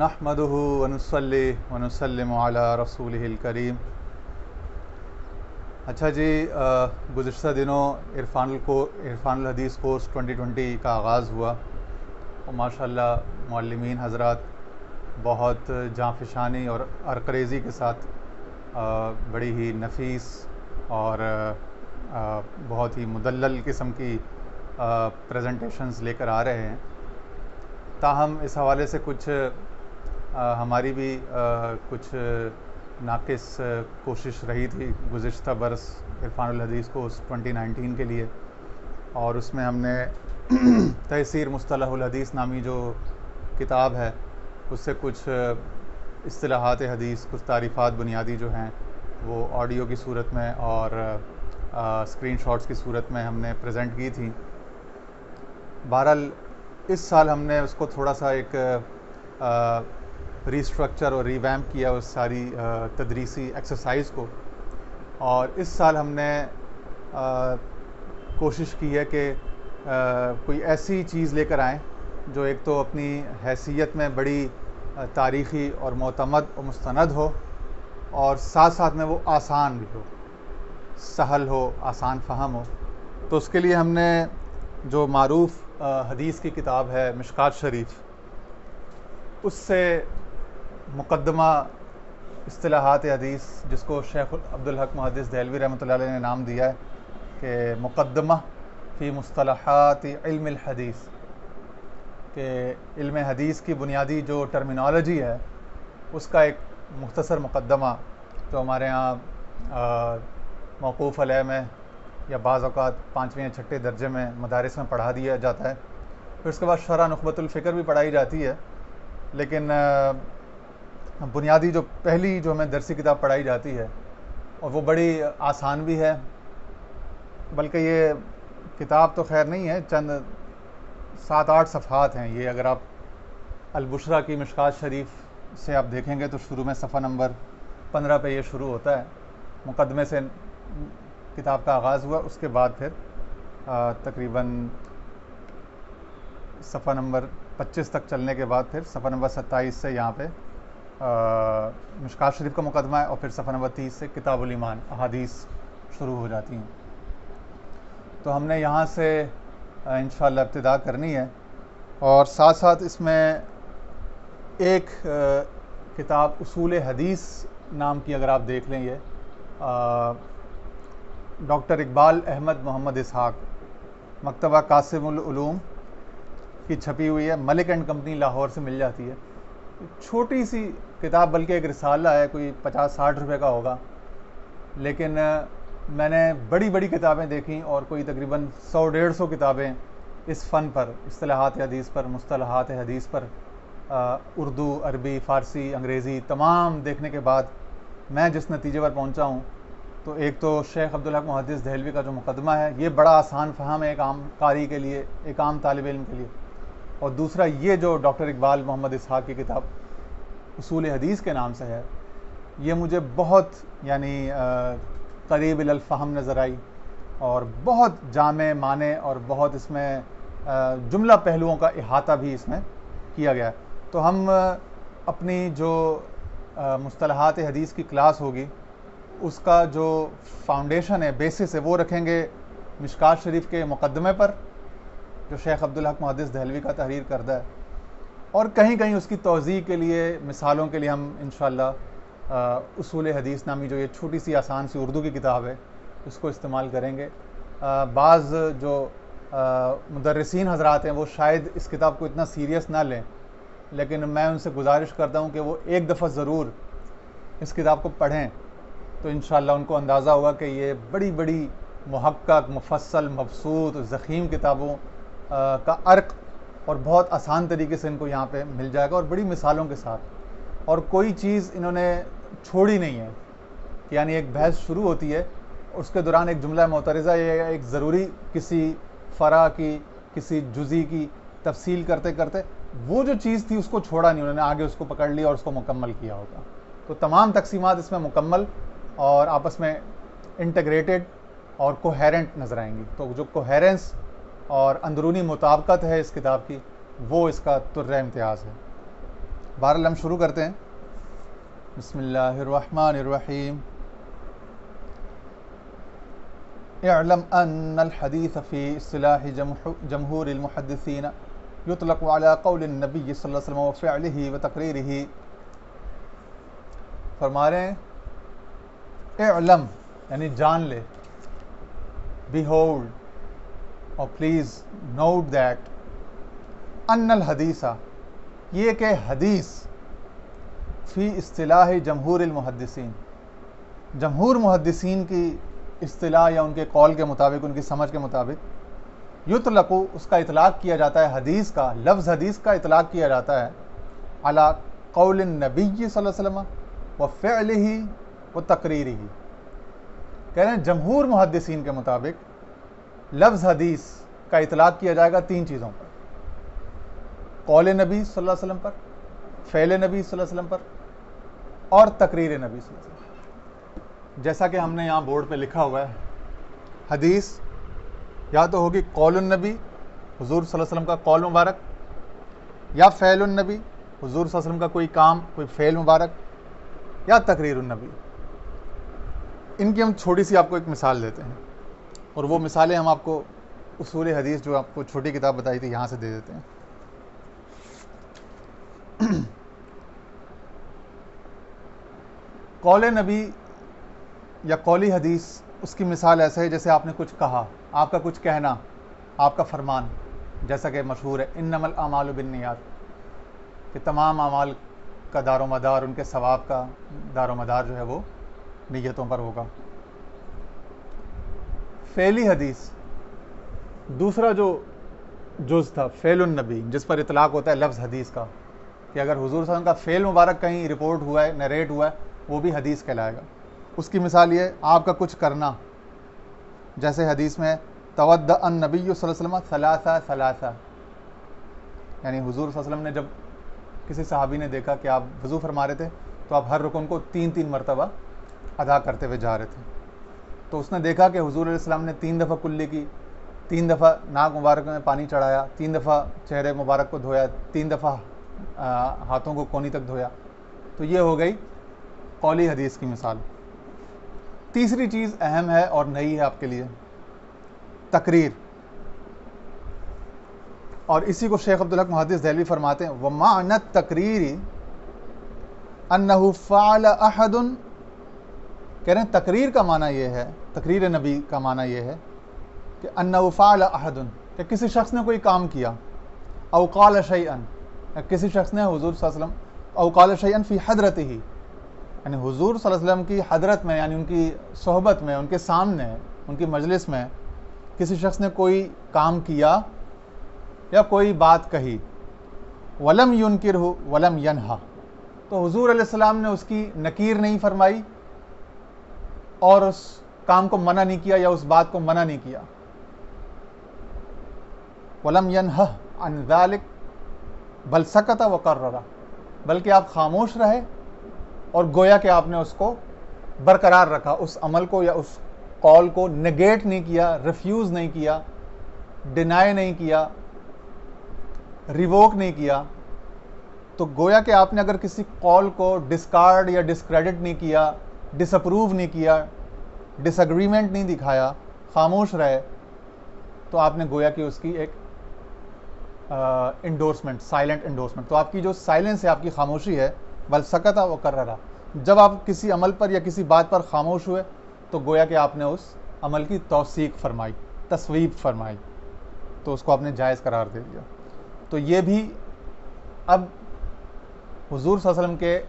نحمدہ ونصلی ونسلم علی رسولہ الکریم۔ اچھا جی، گزشتہ دنوں عرفان الحدیث کورس 2020 کا آغاز ہوا اور ماشاءاللہ معلمین حضرات بہت جانفشانی اور عرقریزی کے ساتھ بڑی ہی نفیس اور بہت ہی مدلل قسم کی پریزنٹیشنز لے کر آ رہے ہیں۔ تاہم اس حوالے سے کچھ ہماری بھی کچھ ناقص کوشش رہی تھی گزشتہ برس عرفان الحدیث کورس 2019 کے لیے، اور اس میں ہم نے تیسیر مصطلح الحدیث نامی جو کتاب ہے اس سے کچھ اصطلاحات حدیث، کچھ تعریفات بنیادی جو ہیں وہ آڈیو کی صورت میں اور اسکرین شاٹس کی صورت میں ہم نے پریزنٹ کی تھی۔ بہرحال اس سال ہم نے اس کو تھوڑا سا ایک ریسٹرکچر اور ریویمپ کیا اس ساری تدریسی ایکسرسائز کو، اور اس سال ہم نے کوشش کی ہے کہ کوئی ایسی چیز لے کر آئیں جو ایک تو اپنی حیثیت میں بڑی تاریخی اور معتمد و مستند ہو، اور ساتھ ساتھ میں وہ آسان بھی ہو، سہل ہو، آسان فہم ہو۔ تو اس کے لیے ہم نے جو معروف حدیث کی کتاب ہے مشکوٰۃ شریف، اس سے مقدمہ اصطلاحات حدیث، جس کو شیخ عبدالحق محدث دہلوی رحمۃ اللہ علیہ نے نام دیا ہے کہ مقدمہ فی مصطلحات علم الحدیث، کہ علم حدیث کی بنیادی جو ٹرمینالوجی ہے اس کا ایک مختصر مقدمہ جو ہمارے ہاں موقوف علیہ میں یا بعض اوقات 5ویں یا 6 درجے میں مدارس میں پڑھا دیا جاتا ہے۔ پھر اس کے بعد شرح نخبۃ الفکر بھی پڑھائی جاتی ہے، لیکن بنیادی جو پہلی جو ہمیں درسی کتاب پڑھائی جاتی ہے اور وہ بڑی آسان بھی ہے، بلکہ یہ کتاب تو خیر نہیں ہے، چند 7-8 صفحات ہیں یہ۔ اگر آپ البشریٰ کی مشکوٰۃ شریف سے آپ دیکھیں گے تو شروع میں صفحہ نمبر 15 پہ یہ شروع ہوتا ہے، مقدمے سے کتاب کا آغاز ہوا۔ اس کے بعد پھر تقریباً صفحہ نمبر 25 تک چلنے کے بعد پھر صفحہ نمبر 27 سے یہاں پہ مشکوٰۃ شریف کا مقدمہ ہے، اور پھر صفحہ نمبر 30 سے کتاب الایمان، احادیث شروع ہو جاتی ہیں۔ تو ہم نے یہاں سے انشاءاللہ ابتدا کرنی ہے، اور ساتھ ساتھ اس میں ایک کتاب اصول حدیث نام کی اگر آپ دیکھ لیں، یہ ڈاکٹر اقبال احمد محمد اسحاق، مکتبہ قاسم العلوم کی چھپی ہوئی ہے، ملک اینڈ کمپنی لاہور سے مل جاتی ہے۔ چھوٹی سی کتاب، بلکہ ایک رسالہ ہے، کوئی 50-60 روپے کا ہوگا، لیکن میں نے بڑی بڑی کتابیں دیکھیں اور کوئی تقریباً 100-150 کتابیں اس فن پر، اصطلاحات حدیث پر، مصطلحات حدیث پر، اردو، عربی، فارسی، انگریزی تمام دیکھنے کے بعد میں جس نتیجے پر پہنچا ہوں، تو ایک تو شیخ عبدالحق محدث دہلوی کا جو مقدمہ ہے یہ بڑا آسان فہم ہے ایک عام قاری کے لیے، ایک عام طالب علم کے لیے، اور دوسرا یہ جو ڈاکٹر اقبال محمد اسحاق کی کتاب اصول حدیث کے نام سے ہے، یہ مجھے بہت قریب الفہم نظر آئی، اور بہت جامع معنی اور بہت اس میں جملہ پہلوؤں کا احاطہ بھی اس میں کیا گیا ہے۔ تو ہم اپنی جو مصطلحات حدیث کی کلاس ہوگی اس کا جو فاؤنڈیشن ہے، بیسس ہے، وہ رکھیں گے مشکوٰۃ شریف کے مقدمے پر جو شیخ عبدالحق محدث دہلوی کا تحریر کردہ ہے، اور کہیں کہیں اس کی توضیح کے لیے، مثالوں کے لیے ہم انشاءاللہ اصول حدیث نامی جو یہ چھوٹی سی آسان سی اردو کی کتاب ہے اس کو استعمال کریں گے۔ بعض جو مدرسین حضرات ہیں وہ شاید اس کتاب کو اتنا سیریس نہ لیں، لیکن میں ان سے گزارش کرتا ہوں کہ وہ ایک دفعہ ضرور اس کتاب کو پڑھیں، تو انشاءاللہ ان کو اندازہ ہوگا کہ یہ بڑی بڑی محقق، مفصل، مبسوط، ضخیم کتابوں کا عرق اور بہت آسان طریقے سے ان کو یہاں پہ مل جائے گا، اور بڑی مثالوں کے ساتھ، اور کوئی چیز انہوں نے چھوڑی نہیں ہے، یعنی ایک بحث شروع ہوتی ہے، اس کے دوران ایک جملہ معترضہ یا ایک ضروری کسی فرع کی، کسی جزئی کی تفصیل کرتے کرتے وہ جو چیز تھی اس کو چھوڑا نہیں، انہوں نے آگے اس کو پکڑ لیا اور اس کو مکمل کیا ہوگا۔ تو تمام تقسیمات اس میں مکمل اور آپس میں انٹیگریٹڈ اور کوہیرنٹ نظر آئیں گی۔ تو جو کوہیرنس اور اندرونی مطابقت ہے اس کتاب کی، وہ اس کا تر امتیاز ہے۔ بہرحال ہم شروع کرتے ہیں. بسم اللہ الرحمن الرحیم. اعلم ان الحدیث فی اصطلاح جمہور المحدثین یطلق علی قول النبی صلی اللہ علیہ وسلم وفعلہ وتقریرہ. فرما رہے ہیں اعلم یعنی جان لے, behold اور پلیز نوٹ دیٹ, ان الحدیث یہ کہ حدیث فی اصطلاح جمہور المحدثین, جمہور محدثین کی اصطلاح یا ان کے قول کے مطابق, ان کی سمجھ کے مطابق, یطلق اس کا اطلاق کیا جاتا ہے, حدیث کا لفظ حدیث کا اطلاق کیا جاتا ہے علی قول النبی صلی اللہ علیہ وسلم وفعلہ وتقریرہ. کہہ رہے ہیں جمہور محدثین کے مطابق لفظ حدیث کا اطلاق کیا جائے گا تین چیزوں پر: قول نبی صلی اللہ علیہ وسلم پر, فعل نبی صلی اللہ علیہ وسلم پر, اور تقریر نبی صلی اللہ علیہ وسلم. جیسا کہ ہم نے یہاں بورڈ پہ لکھا ہوا ہے, حدیث یا تو ہوگی قول النبی حضور صلی اللہ علیہ وسلم کا قول مبارک, یا فعل النبی حضور صلی اللہ علیہ وسلم کا کوئی کام, کوئی فعل مبارک, یا تقریر النبی. ان کی ہم چھوٹی سی آپ کو ایک مثال دیتے ہیں, اور وہ مثالیں ہم آپ کو اصول حدیث جو آپ کو چھوٹی کتاب بتائی تھی یہاں سے دے دیتے ہیں. قول نبی یا قولی حدیث, اس کی مثال ایسے ہے جیسے آپ نے کچھ کہا, آپ کا کچھ کہنا, آپ کا فرمان, جیسا کہ مشہور ہے انما الاعمال بالنیات, کہ تمام اعمال کا دار و مدار, ان کے ثواب کا دار و مدار جو ہے وہ نیتوں پر ہوگا. فعلی حدیث دوسرا جو جز تھا, فعل النبی, جس پر اطلاق ہوتا ہے لفظ حدیث کا, کہ اگر حضور صلی اللہ علیہ وسلم کا فعل مبارک کہیں رپورٹ ہوا ہے, نریٹ ہوا ہے, وہ بھی حدیث کہلائے گا. اس کی مثال یہ آپ کا کچھ کرنا, جیسے حدیث میں تودع النبی صلی اللہ علیہ وسلم ثلاثہ ثلاثہ, یعنی حضور صلی اللہ علیہ وسلم نے جب کسی صحابی نے دیکھا کہ آپ وضو فرما رہے تھے تو آپ ہر رکن کو 3 مرتبہ ادا کرتے ہوئے جا رہے تھے, تو اس نے دیکھا کہ حضور علیہ السلام نے 3 دفعہ کلی کی, 3 دفعہ ناک مبارک میں پانی چڑھایا, 3 دفعہ چہرے مبارک کو دھویا, 3 دفعہ ہاتھوں کو کونی تک دھویا. تو یہ ہو گئی قولی حدیث کی مثال. تیسری چیز اہم ہے اور نئی ہے آپ کے لیے, تقریر. اور اسی کو شیخ عبدالحق محدث دہلوی فرماتے ہیں وَمَعْنَ التَّقْرِيرِ أَنَّهُ فَعَلَ أَحَدٌ. کہہ رہے ہیں تقریر کا معنی یہ ہے, تقریر نبی کا معنی یہ ہے کہ أَنَّهُ فَعَلَ أَحَدٌ, کہ کسی شخص نے کوئی کام کیا, أَوْ قَالَ شَيْئًا, کسی شخص نے حضور صلی اللہ علیہ وسلم أَوْ قَالَ شَيْئًا فِي حَضْرَتِهِ, یعنی حضور صلی اللہ علیہ وسلم کی حضرت میں, یعنی ان کی صحبت میں, ان کے سامنے, ان کی مجلس میں کسی شخص نے کوئی کام کیا یا کوئی بات کہی, وَلَمْ يُنْكِرْهُ وَلَمْ يَنْهَا, تو حضور علیہ السلام نے اس کی نکیر نہیں فرمائی اور اس کام کو منع نہیں کیا یا اس بات کو منع نہیں کیا. وَلَمْ يَنْهَ عَنْ ذَلِكَ بَلْ سَكَتَ وَقَرَّرَ, بلکہ آپ خاموش رہے اور گویا کہ آپ نے اس کو برقرار رکھا, اس عمل کو یا اس قول کو نگیٹ نہیں کیا, ریفیوز نہیں کیا, ڈینائی نہیں کیا, ریووک نہیں کیا. تو گویا کہ آپ نے اگر کسی قول کو ڈسکارڈ یا ڈسکریڈٹ نہیں کیا, ڈس اپروو نہیں کیا, ڈس اگریمنٹ نہیں دکھایا, خاموش رہے, تو آپ نے گویا کہ اس کی ایک انڈورسمنٹ, سائلنٹ انڈورسمنٹ. تو آپ کی جو سائلنس ہے, آپ کی خاموشی ہے, بل سکتا وہ کر رہا, جب آپ کسی عمل پر یا کسی بات پر خاموش ہوئے تو گویا کہ آپ نے اس عمل کی توثیق فرمائی, تصویب فرمائی, تو اس کو آپ نے جائز قرار دے دیا. تو یہ بھی اب حضور صلی اللہ علیہ وسلم کے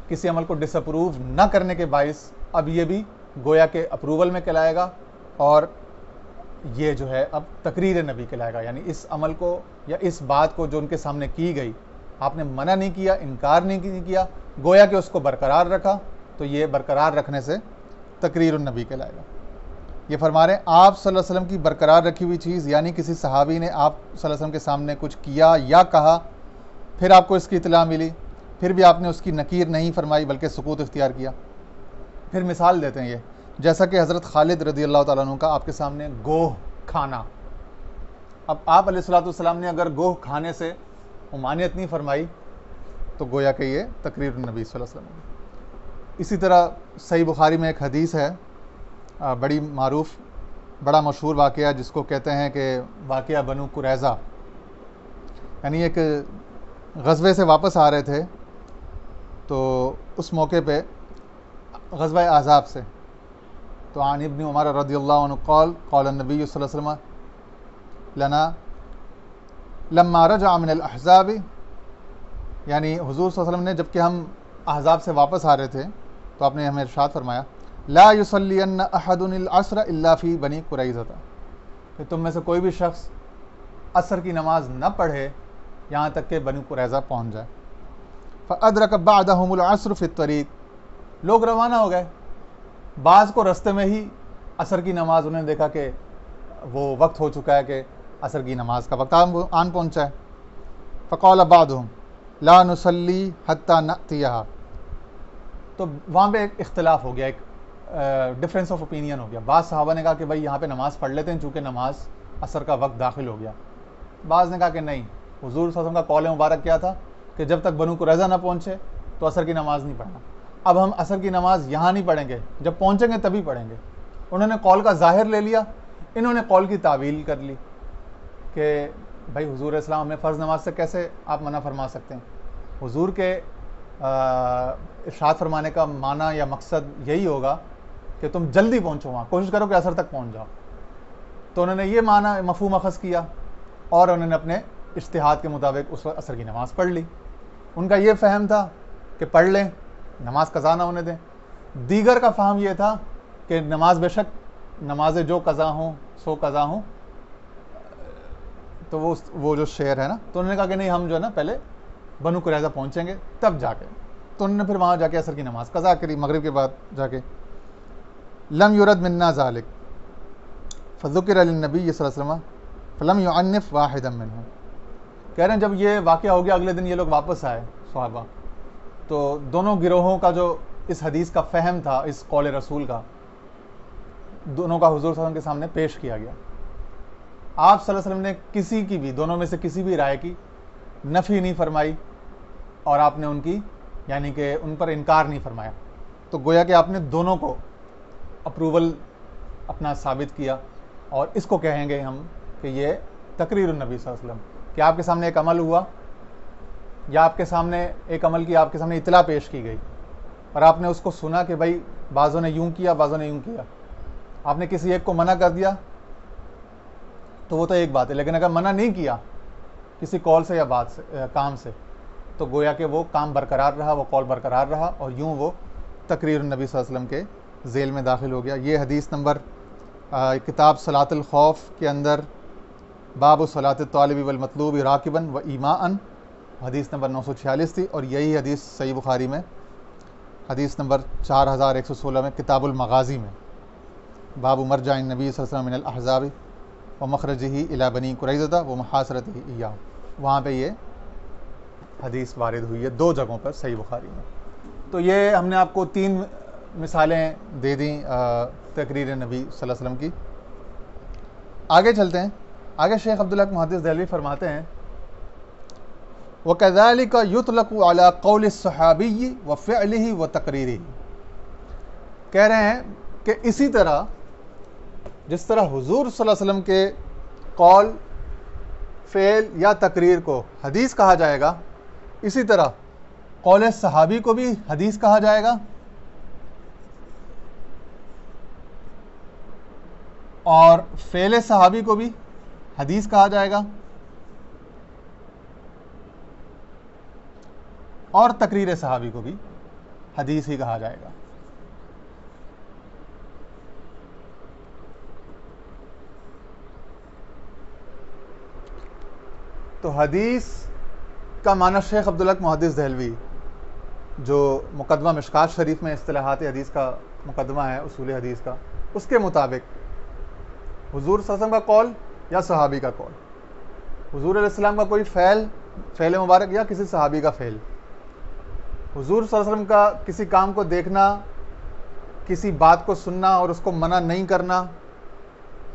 کسی عمل کو ڈس اپروو نہ کرنے کے باعث اب یہ بھی گویا کہ اپروول میں کہلائے گا, اور یہ جو ہے اب تقریر نبی کہلائے گا. یعنی اس عمل کو یا اس بات کو جو ان کے سامنے کی گئی, آپ نے منع نہیں کیا, انکار نہیں کیا, گویا کہ اس کو برقرار رکھا, تو یہ برقرار رکھنے سے تقریر النبی کہلائے گا. یہ فرما رہے ہیں آپ صلی اللہ علیہ وسلم کی برقرار رکھی ہوئی چیز, یعنی کسی صحابی نے آپ صلی اللہ علیہ وسلم کے سامنے کچھ کیا یا کہا, پھر آپ کو اس کی اطلاع ملی, پھر بھی آپ نے اس کی نکیر نہیں فرمائی بلکہ سکوت اختیار کیا. پھر مثال دیتے ہیں یہ, جیسا کہ حضرت خالد رضی اللہ تعالیٰ عنہ کا آپ کے سامنے گوہ کھانا. اب آپ علیہ الصلوۃ والسلام نے اگر گوہ کھانے سے ممانعت نہیں فرمائی تو گویا کہ یہ تقریر النبی صلی اللہ علیہ وسلم ہے۔ اسی طرح صحیح بخاری میں ایک حدیث ہے بڑی معروف، بڑا مشہور واقعہ، جس کو کہتے ہیں کہ واقعہ بنو قریظہ، یعنی ایک غزوے سے واپس آ رہے تھے تو اس موقع پہ غزوہ احزاب سے، تو عن ابن عمر رضی اللہ عنہ قال قال النبی صلی اللہ علیہ وسلم لنا لما رجع من الاحزاب، یعنی حضور صلی اللہ علیہ وسلم نے جب کہ ہم احزاب سے واپس آ رہے تھے تو آپ نے ہمیں ارشاد فرمایا لا یصلین احد العصر الا فی بنی قریظہ، کہ تم میں سے کوئی بھی شخص عصر کی نماز نہ پڑھے یہاں تک کہ بنی قریظہ پہنچ جائے۔ فادرک بعدهم العصر فی الطریق، لوگ روانہ ہو گئے، بعض کو رستے میں ہی عصر کی نماز انہوں نے دیکھا کہ وہ وقت ہو چکا ہے کہ عصر کی نماز کا وقت آن پہنچا ہے۔ فقال بعضهم لا نصلی حتی نأتیہا، تو وہاں پہ ایک اختلاف ہو گیا، ایک ڈفرینس آف اوپینین ہو گیا۔ بعض صحابہ نے کہا کہ بھائی یہاں پہ نماز پڑھ لیتے ہیں چونکہ نماز عصر کا وقت داخل ہو گیا، بعض نے کہا کہ نہیں، حضور صلی اللہ علیہ وسلم کا قول مبارک کیا تھا کہ جب تک بنو قریظہ نہ پہنچے تو عصر کی نماز نہیں پڑھنا، اب ہم عصر کی نماز یہاں نہیں پڑھیں گے، جب پہنچیں گے تبھی پڑھیں گے۔ انہوں نے قول کا ظاہر لے لیا، انہوں نے قول کی تعویل کر لی کہ بھائی حضور علیہ السلام ہمیں فرض نماز سے کیسے آپ منع فرما سکتے ہیں، حضور کے ارشاد فرمانے کا معنی یا مقصد یہی ہوگا کہ تم جلدی پہنچو، وہاں کوشش کرو کہ عصر تک پہنچ جاؤ۔ تو انہوں نے یہ معنی مفہوم اخذ کیا اور انہوں نے اپنے اجتہاد کے مطابق اس وقت عصر کی نماز پڑھ لی۔ ان کا یہ فہم تھا کہ پڑھ لیں، نماز قضا نہ ہونے دیں۔ دیگر کا فہم یہ تھا کہ نماز بے شک نمازیں جو قضا ہوں سو قضا ہوں، تو وہ جو شعر ہے نا، تو انہوں نے کہا کہ نہیں، ہم جو ہے نا پہلے بنو قریظہ پہنچیں گے تب جا کے، تو انہوں نے پھر وہاں جا کے عصر کی نماز قضا کری مغرب کے بعد جا کے۔ لم یرد منا ذالک فذکر للنبی صلی اللہ علیہ وسلم فلم یعنف واحدا منہم، کہہ رہے ہیں جب یہ واقعہ ہو گیا اگلے دن یہ لوگ واپس آئے صحابہ، تو دونوں گروہوں کا جو اس حدیث کا فہم تھا، اس قول رسول کا، دونوں کا حضور صلی اللہ علیہ وسلم کے سامنے پیش کیا گیا۔ آپ صلی اللہ علیہ وسلم نے کسی کی بھی، دونوں میں سے کسی بھی رائے کی نفی نہیں فرمائی اور آپ نے ان کی یعنی کہ ان پر انکار نہیں فرمایا، تو گویا کہ آپ نے دونوں کو اپروول اپنا ثابت کیا، اور اس کو کہیں گے ہم کہ یہ تقریر النبی صلی اللہ علیہ وسلم، کہ آپ کے سامنے ایک عمل ہوا یا آپ کے سامنے ایک عمل کی آپ کے سامنے اطلاع پیش کی گئی اور آپ نے اس کو سنا کہ بھائی بعضوں نے یوں کیا بعضوں نے یوں کیا، آپ نے کسی ایک کو منع کر دیا تو وہ تو ایک بات ہے، لیکن اگر منع نہیں کیا کسی قول سے یا بات سے کام سے، تو گویا کہ وہ کام برقرار رہا، وہ قول برقرار رہا، اور یوں وہ تقریر النبی صلی اللہ علیہ وسلم کے ذیل میں داخل ہو گیا۔ یہ حدیث نمبر کتاب صلاۃ الخوف کے اندر باب صلاۃ الطالب والمطلوب راکبا و ایماء، حدیث نمبر 946 تھی، اور یہی حدیث صحیح بخاری میں حدیث نمبر 4116 میں کتاب المغازی میں باب مرجع النبی صلی اللہ علیہ وسلم من الاحزاب و مخرجہ الی بنی قریظہ و محاصرتہ ایاہ، وہاں پہ یہ حدیث وارد ہوئی ہے 2 جگہوں پر صحیح بخاری میں۔ تو یہ ہم نے آپ کو 3 مثالیں دے دیں تقریر نبی صلی اللہ علیہ وسلم کی۔ آگے چلتے ہیں، آگے شیخ عبداللہ محدث دہلوی فرماتے ہیں وَكَذَلِكَ يُطْلَقُ عَلَى قَوْلِ الصَّحَابِيِّ وَفِعْلِهِ وَتَقْرِيرِهِ، کہہ رہے ہیں کہ اسی طرح جس طرح حضور صلی اللہ علیہ وسلم کے قول، فعل یا تقریر کو حدیث کہا جائے گا، اسی طرح قول صحابی کو بھی حدیث کہا جائے گا، اور فعل صحابی کو بھی حدیث کہا جائے گا، اور تقریر صحابی کو بھی حدیث ہی کہا جائے گا۔ تو حدیث کا معنی شیخ عبداللہ محدث دہلوی جو مقدمہ مشکات شریف میں اصطلاحات حدیث کا مقدمہ ہے، اصول حدیث کا، اس کے مطابق حضور صلی اللہ علیہ وسلم کا قول یا صحابی کا قول، حضور علیہ السلام کا کوئی فعل مبارک یا کسی صحابی کا فعل، حضور صلی اللہ علیہ وسلم کا کسی کام کو دیکھنا، کسی بات کو سننا اور اس کو منع نہیں کرنا،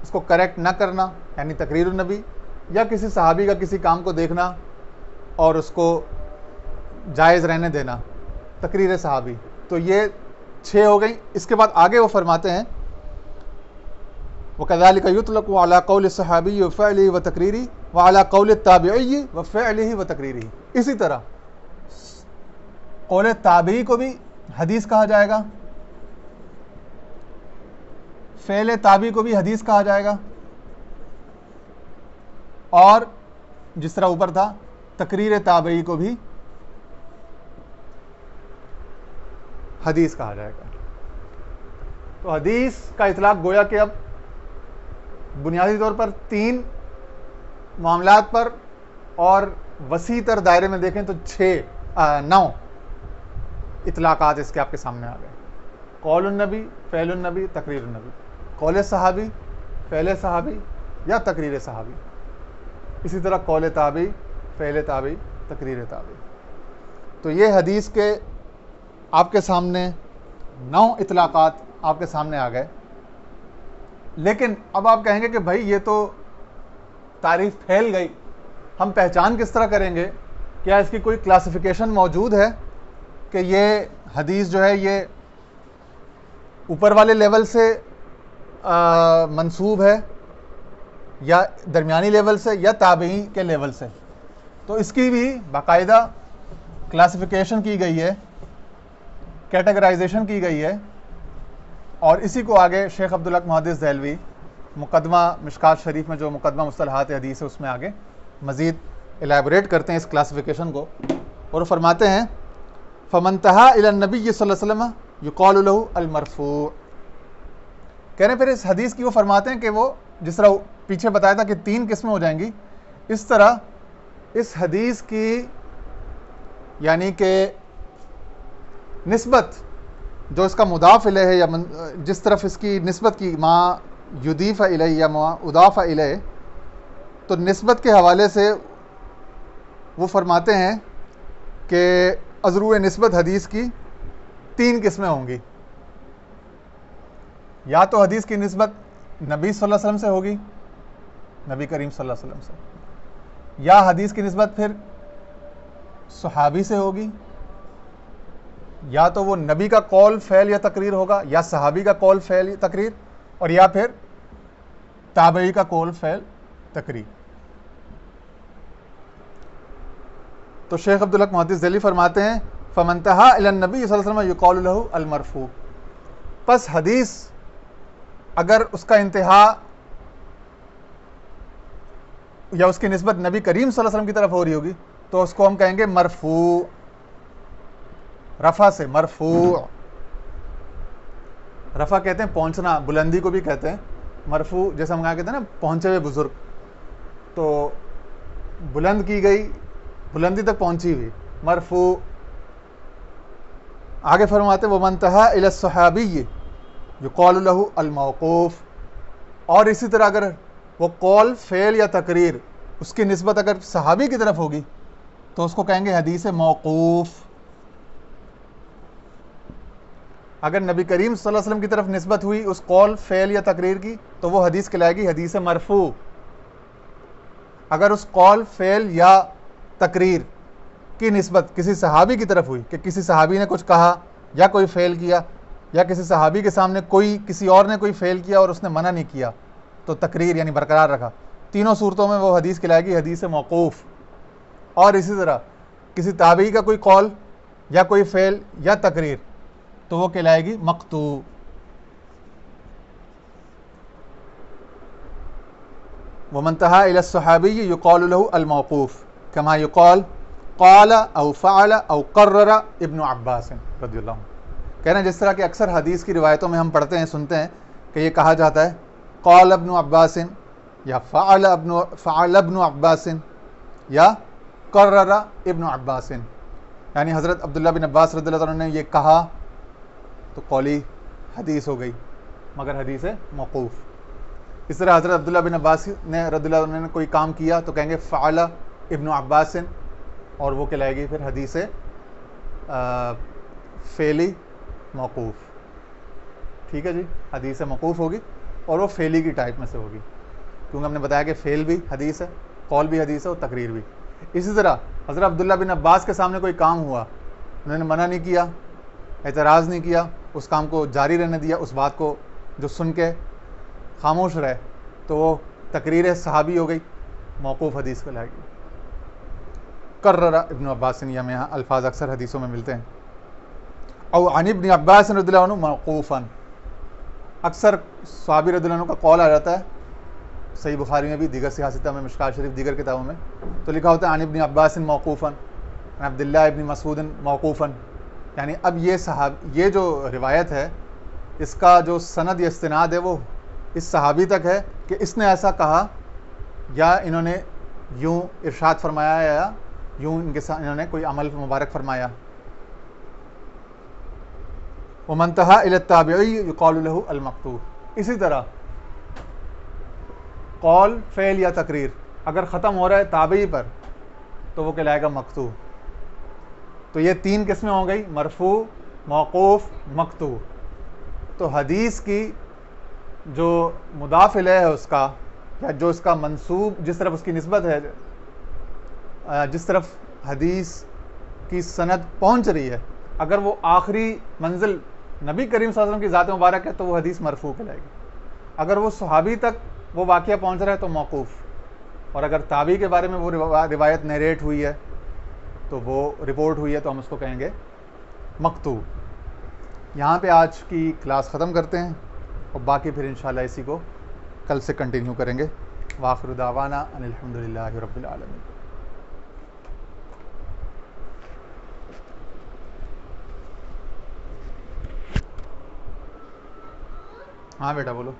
اس کو کریکٹ نہ کرنا، یعنی تقریر النبی، یا کسی صحابی کا کسی کام کو دیکھنا اور اس کو جائز رہنے دینا، تقریر صحابی. تو یہ 6 ہو گئی. اس کے بعد آگے وہ فرماتے ہیں وَكَذَلِكَ يُطْلَقُ عَلَى قَوْلِ الصَّحَابِيِّ وَفِعْلِهِ وَتَقْرِيرِهِ وَعَلَى قَوْلِ التَّابِعِيِّ وَفِعْلِهِ وَتَقْرِيرِهِ. اسی طرح قول تابعی کو بھی حدیث کہا جائے گا، فعل تابعی کو بھی حدیث کہا جائے گا، اور جس طرح اوپر تھا تقریر تابعی کو بھی حدیث کہا جائے گا. تو حدیث کا اطلاق گویا کہ اب بنیادی طور پر 3 معاملات پر، اور وسیع تر دائرے میں دیکھیں تو 9 اطلاقات اس کے آپ کے سامنے آ گئے. قول النبی، فعل النبی، تقریر النبی. قول صحابی، فعل صحابی یا تقریر صحابی. اسی طرح قول تابعی، فعل تابعی، تقریر تابعی. تو یہ حدیث کے آپ کے سامنے 9 اطلاقات آپ کے سامنے آ گئے. لیکن اب آپ کہیں گے کہ بھائی یہ تو تعریف پھیل گئی، ہم پہچان کس طرح کریں گے؟ کیا اس کی کوئی کلاسیفیکیشن موجود ہے کہ یہ حدیث جو ہے یہ اوپر والے لیول سے منسوب ہے یا درمیانی لیول سے یا تابعی کے لیول سے؟ تو اس کی بھی باقاعدہ کلاسیفیکیشن کی گئی ہے، کیٹیگرائزیشن کی گئی ہے. اور اسی کو آگے شیخ عبدالحق محدث دہلوی مقدمہ مشکات شریف میں جو مقدمہ مصطلحات حدیث ہے اس میں آگے مزید الیبوریٹ کرتے ہیں اس کلاسیفیکیشن کو، اور فرماتے ہیں فَمَنْ انتَهَا إِلَى النَّبِيِّ صلی اللہ علیہ وسلم يُقَالُ لَهُ الْمَرْفُوعُ. کہہ رہے ہیں پھر اس حدیث کی وہ فرماتے ہیں کہ وہ جس طرح پیچھے بتایا تھا کہ 3 قسمیں ہو جائیں گی، اس طرح اس حدیث کی یعنی کہ نسبت جو اس کا مضاف الیہ ہے یا جس طرف اس کی نسبت کی ما یضیف الیہ یا ما اضاف الیہ، تو نسبت کے حوالے سے وہ فرماتے ہیں کہ ازرو نسبت حدیث کی 3 قسمیں ہوں گی. یا تو حدیث کی نسبت نبی صلی اللہ علیہ وسلم سے ہوگی، نبی کریم صلی اللہ علیہ وسلم سے، یا حدیث کی نسبت پھر صحابی سے ہوگی، یا تو وہ نبی کا قول فعل یا تقریر ہوگا، یا صحابی کا قول فعل یا تقریر، اور یا پھر تابعی کا قول فعل تقریر. تو شیخ عبدالحق محدث دہلوی فرماتے ہیں فَمَنْ انتَهَا إِلَى النَّبِيِّ صلی اللہ علیہ وسلم يُقَالُ لَهُ الْمَرْفُوعُ. پس حدیث اگر اس کا انتہا یا اس کی نسبت نبی کریم صلی اللہ علیہ وسلم کی طرف ہو رہی ہوگی تو اس کو ہم کہیں گے مرفوع، رفع سے مرفوع. رفع کہتے ہیں پہنچنا، بلندی کو بھی کہتے ہیں. مرفوع جیسے ہم کہتے ہیں نا پہنچے ہوئے بزرگ، تو بلند کی گئی، بلندی تک پہنچی ہوئی، مرفوع. آگے فرماتے وَمَنْ انتَهَا إِلَى الصَّحَابِيِّ يُقَالُ لَهُ الْمَوْقُوفُ. اور اسی طرح اگر وہ قول فعل یا تقریر اس کی نسبت اگر صحابی کی طرف ہوگی تو اس کو کہیں گے حدیث موقوف. اگر نبی کریم صلی اللہ علیہ وسلم کی طرف نسبت ہوئی اس قول فعل یا تقریر کی تو وہ حدیث کہلائے گی حدیث مرفوع. اگر اس قول فعل یا تقریر کی نسبت کسی صحابی کی طرف ہوئی کہ کسی صحابی نے کچھ کہا یا کوئی فعل کیا، یا کسی صحابی کے سامنے کوئی کسی اور نے کوئی فعل کیا اور اس نے منع نہیں کیا تو تقریر یعنی برقرار رکھا، تینوں صورتوں میں وہ حدیث کہلائے گی حدیث موقوف. اور اسی طرح کسی تابعی کا کوئی قول یا کوئی فعل یا تقریر تو وہ کہلائے گی مقطوع. وَمَنْ انتَهَا إِلَى الصَّحَابِيِّ يُقَالُ لَهُ الْمَوْقُوفُ كَمَا يُقَالُ قَالَ أَوْ فَعَلَ أَوْ قَرَّرَ ابن عباس رضی اللہ عنہ. کہنا جس طرح کہ اکثر حدیث کی روایتوں میں ہم پڑھتے ہیں سنتے ہیں کہ یہ کہا جاتا ہے قال ابن عباس یا فعل ابن عباس یا قرر ابن عباس، یعنی حضرت عبداللہ بن عباس رضی اللہ عنہ نے یہ کہا تو قولی حدیث ہو گئی مگر حدیث موقوف. اس طرح حضرت عبداللہ بن عباس نے رضی اللہ عنہ نے کوئی کام کیا تو کہیں گے فعل ابن عباس، اور وہ کہلائے گی پھر حدیث فعلی موقوف. ٹھیک ہے جی، حدیث موقوف ہوگی اور وہ فعلی کی ٹائپ میں سے ہوگی، کیونکہ ہم نے بتایا کہ فعل بھی حدیث ہے، قول بھی حدیث ہے اور تقریر بھی. اسی طرح حضرت عبداللہ بن عباس کے سامنے کوئی کام ہوا، انہوں نے منع نہیں کیا، اعتراض نہیں کیا، اس کام کو جاری رہنے دیا، اس بات کو جو سن کے خاموش رہے، تو وہ تقریر صحابی ہو گئی، موقوف حدیث کو لائے گی۔ کرر ابن عباس، یہ ہمیں یہاں الفاظ اکثر حدیثوں میں ملتے ہیں۔ او عن ابن عباس رضی اللہ عنہ موقوفاً، اکثر صحابی رضی اللہ عنہ کا قول آ جاتا ہے، صحیح بخاری میں بھی، دیگر سیاستہ میں، مشکات شریف، دیگر کتابوں میں تو لکھا ہوتا ہے عن ابن عباس موقوفاً، عن عبداللہ ابن مسعود موقوفاً، یعنی اب یہ جو روایت ہے اس کا جو سند یا استناد ہے وہ اس صحابی تک ہے کہ اس نے ایسا کہا، یا انہوں نے یوں ارشاد فرمایا، یا یوں ان کے ساتھ انہوں نے کوئی عمل مبارک فرمایا۔ ومنتہا الی التابعی یقال له المقطوع، اسی طرح قول، فعل یا تقریر اگر ختم ہو رہا ہے تابعی پر تو وہ کہلائے گا مقطوع۔ تو یہ تین قسمیں ہو گئی، مرفوع، موقوف، مقطوع۔ تو حدیث کی جو مضاف الیہ ہے اس کا، یا جو اس کا منسوب، جس طرف اس کی نسبت ہے، جس طرف حدیث کی سند پہنچ رہی ہے، اگر وہ آخری منزل نبی کریم صلی اللہ علیہ وسلم کی ذات مبارک ہے تو وہ حدیث مرفوع کہلائے گی، اگر وہ صحابی تک وہ واقعہ پہنچ رہا ہے تو موقوف، اور اگر تابعی کے بارے میں وہ روایت نیریٹ ہوئی ہے تو وہ رپورٹ ہوئی ہے تو ہم اس کو کہیں گے مقطوع۔ یہاں پہ آج کی کلاس ختم کرتے ہیں، اور باقی پھر انشاءاللہ اسی کو کل سے کنٹینیو کریں گے۔ وآخر دعوانا ان الحمدللہ رب العالمین۔ ہاں بیٹا بولو۔